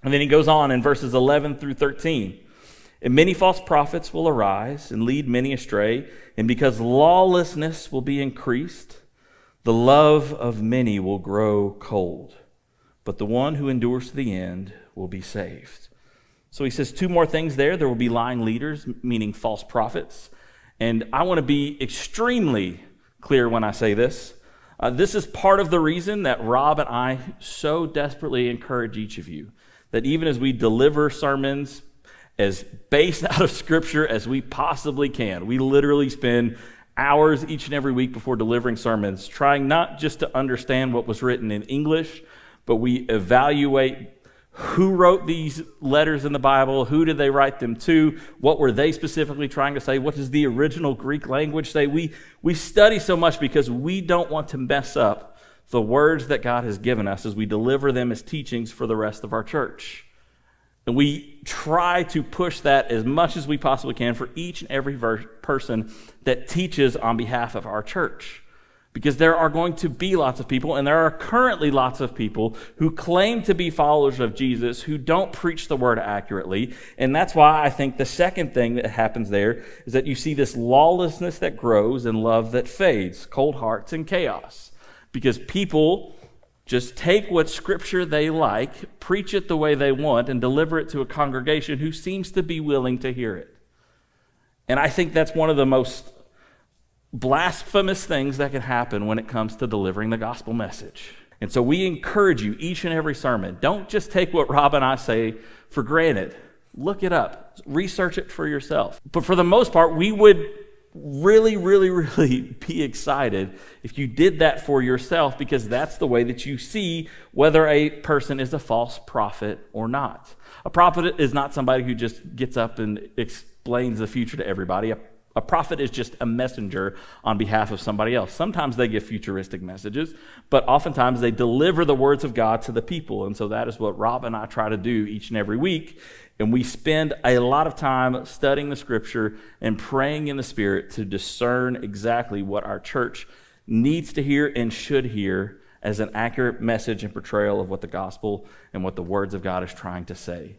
And then he goes on in verses 11 through 13. And many false prophets will arise and lead many astray. And because lawlessness will be increased, the love of many will grow cold. But the one who endures to the end will be saved. So he says two more things there. There will be lying leaders, meaning false prophets. And I want to be extremely clear when I say this. This is part of the reason that Rob and I so desperately encourage each of you that even as we deliver sermons as based out of Scripture as we possibly can, we literally spend hours each and every week before delivering sermons trying not just to understand what was written in English, but we evaluate who wrote these letters in the Bible, who did they write them to, what were they specifically trying to say, what does the original Greek language say. We study so much because we don't want to mess up the words that God has given us as we deliver them as teachings for the rest of our church. And we try to push that as much as we possibly can for each and every person that teaches on behalf of our church. Because there are going to be lots of people, and there are currently lots of people who claim to be followers of Jesus who don't preach the word accurately. And that's why I think the second thing that happens there is that you see this lawlessness that grows and love that fades, cold hearts and chaos. Because people just take what Scripture they like, preach it the way they want, and deliver it to a congregation who seems to be willing to hear it. And I think that's one of the most blasphemous things that can happen when it comes to delivering the gospel message. And so we encourage you each and every sermon, don't just take what Rob and I say for granted. Look it up. Research it for yourself. But for the most part, we would really be excited if you did that for yourself, because that's the way that you see whether a person is a false prophet or not. A prophet is not somebody who just gets up and explains the future to everybody. A prophet is just a messenger on behalf of somebody else. Sometimes they give futuristic messages, but oftentimes they deliver the words of God to the people. And so that is what Rob and I try to do each and every week. And we spend a lot of time studying the Scripture and praying in the Spirit to discern exactly what our church needs to hear and should hear as an accurate message and portrayal of what the gospel and what the words of God is trying to say.